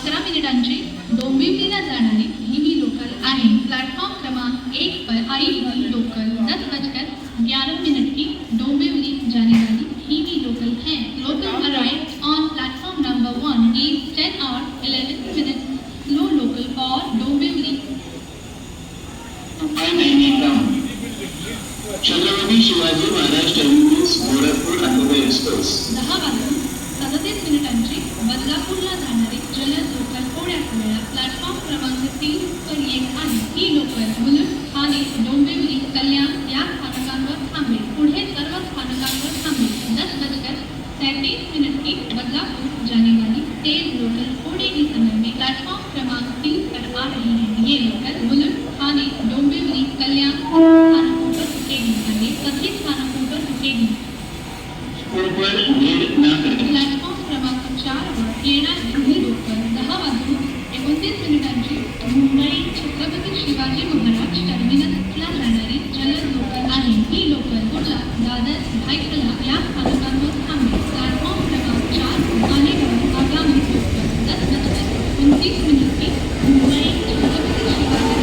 11 मिनिटांची डोंबिवलीला जाणारी ही लोकल आहे। प्लेटफॉर्म क्रमांक 1 पर आई हुई लोकल 10:11 की डोंबिवली जाने वाली ही लोकल है। Local arrived on platform number 1 is 10 hours 11 minutes। No local for Dombivli. Chhatrapati Shivaji Maharaj terminus Gorakhpur highway express 10:37 बदलापूरला जाणारी जलद लोकल थोड्याच वेळात प्लॅटफॉर्म क्रमांक 3 वर येत आहे। ही लोकल मुलुंड, ठाणे, डोंबिवली, कल्याण या स्थानकांवर थांबेल। पुढे सर्व स्थानकांवर थांबेल। 10:33 की बदलापुर जाने वाली तेज लोकल थोड़े ही समय में प्लेटफॉर्म क्रमांक 3 पर आ रही है। ये लोकल मुलुंड, ठाणे, डोंबिवली, कल्याण स्थानकों पर रुकेगी। सभी स्थानकों पर रुकेगी। प्लॅटफॉर्म क्रमांक 4 वर येणारी ही लोकल 10:29 मुंबई छत्रपती शिवाजी महाराज टर्मिनसला जाणारी जलद लोकल आहे। ही लोकल कुर्ला, दादर, भायखला या स्थानकांवर थांबेल। प्लॅटफॉर्म क्रमांक 4 आलेगाव आगामी लोकल 10:29 की मुंबई छत्रपती शिवाजी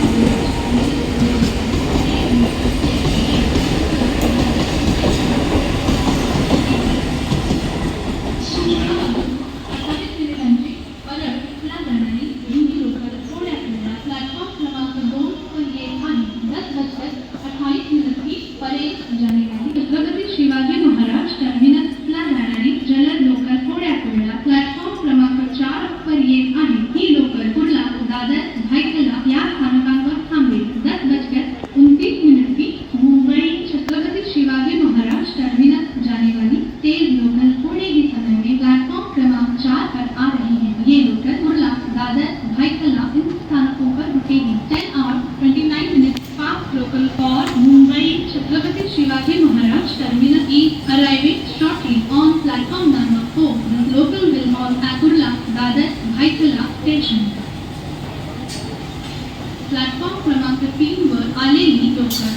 शिवाजी महाराज टर्मिनसला जाणारी जलद लोकल थोड्याच वेळा प्लॅटफॉर्म क्रमांक 4 पर येत आहे। ही लोकल कुर्ला, दादर, भायखला या स्थानकांवर थांबेल। 10:29 की मुंबई छत्रपती शिवाजी महाराज टर्मिनस जाने वाली तेज लोकल थोड़े ही समय में प्लेटफॉर्म क्रमांक 4 पर आ रही है। ये लोकल कुर्ला, दादर, भायखला इन स्थानकों पर रुकेगी। 10 hours 29 minutes fast local for Mumbai Chhatrapati Shivaji Maharaj Terminus is arriving shortly on platform number 4. The local will halt at Kurla, Dadar, Bhaikala station. Platform क्रमांक 3 वर आलेली लोकल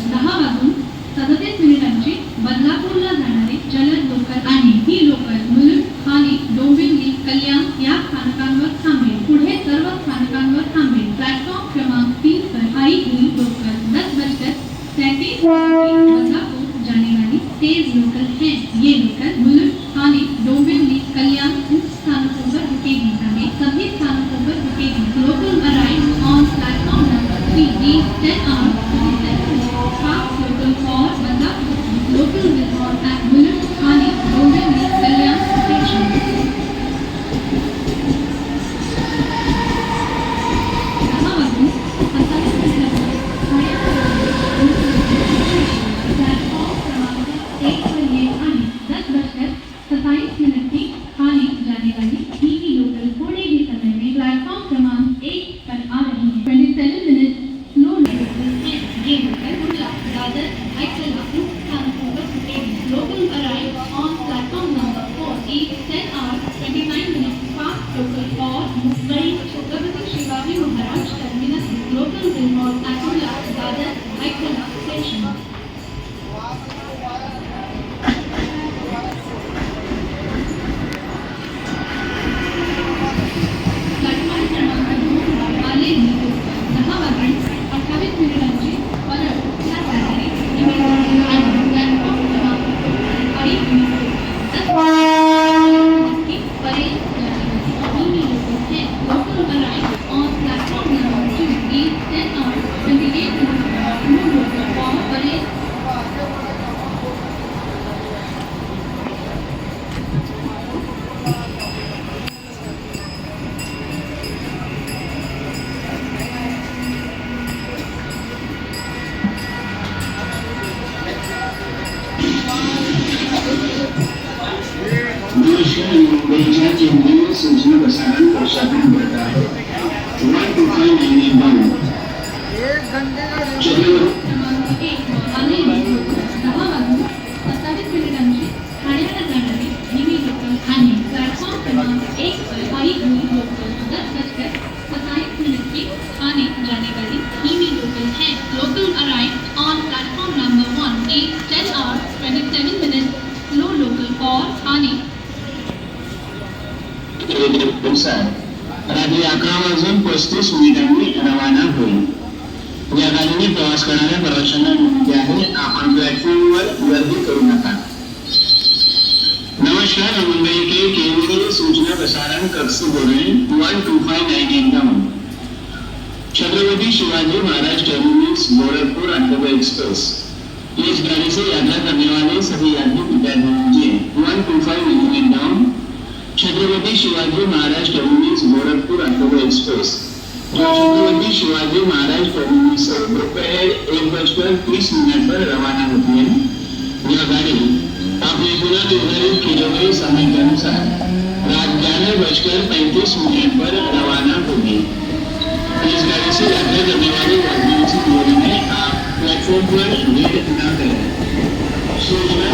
10:37 बदलापूरला जाणारी जलद लोकल आहे। ही लोकल मुलुंड, ठाणे, डोंबिवली, कल्याण या स्थानकांवर थांबेल। पुढे सर्व स्थानकांवर थांबेल। प्लॅटफॉर्म क्रमांक 3 पर आई हुई लोकल 10:33 बदलापुर जाने वाली तेज लोकल है। ये लोकल मुलुंड, ठाणे, डोंबिवली, कल्याण इन स्थानकों पर रुकेगी। सभी स्थानकों पर रुकेगी। Local arrived on platform number 3 is 10 hours 27 minutes fast local for Badlapur. Local will halt at Mulund, Thane, Dombivli, Kalyan station. Platform क्रमांक 1 पर येत आहे। 10:27 की ठाणे जाने वाली ही लोकल थोड़े ही समय में प्लेटफॉर्म क्रमांक 1 पर आ रही है। 27 minutes स्लो लोकल है। ये लोकल कुर्ला, दादर, भायखला इन स्थानकों पर रुकेगी। Local arrive on platform number 4 is 10 hours 29 minutes fast local for Mumbai Chhatrapati Shivaji Maharaj terminus. Local will halt at Kurla, Dadar, Byculla station. Platform क्रमांक 2 वर आलेली लोकल 10:28 परळला जाणारी ही लोकल आहे। प्लॅटफॉर्म क्रमांक 2 आई हुई की परेल जाने वाली ही लोकल है। Local arrived on platform number 2 is 10 hours 28 minutes no local for Parel. मुंबईच्या केंद्रीय सूचना प्रसारण कक्षातून बोलत आहे। 1 to 5 91 क्रमांक 1 आलेली लोकल 10:27 ठाण्याला जाणारी ही लोकल आहे। प्लॅटफॉर्म क्रमांक 1 पर आई हुई लोकल 10:27 की ठाणे जाने वाली ही लोकल है। Local arrived on platform number 1 is 10 hours 27 minutes slow local for Thane. रात्री 11:35 रवाना होईल। या गाडीने प्रवास करणाऱ्या प्रवाशांना विनंती आहे, आपण प्लॅटफॉर्मवर गर्दी करू नका। नमस्कार, मुंबई के केंद्रीय सूचना प्रसारण कक्ष बोल रहे हैं। 12598 डाउन छत्रपति शिवाजी महाराज टर्मिनस गोरखपुर अंडरवे एक्सप्रेस। इस गाड़ी से यात्रा करने वाले सभी यात्री कृपया ध्यान दीजिए। 12598 डाउन छत्रपति शिवाजी महाराज टर्मिनस गोरखपुर अंडरवे एक्सप्रेस जो छत्रपति शिवाजी महाराज टर्मिनस से दोपहर 1:30 पर रवाना होती है। यह गाड़ी अपने पुनः निर्धारित किए गए समय के अनुसार रात 11:35 पर रवाना होगी। इस गाड़ी से यात्रा करने वाले यात्रियों से निवेदन है, आप प्लेटफॉर्म पर वेट न करें। सूचना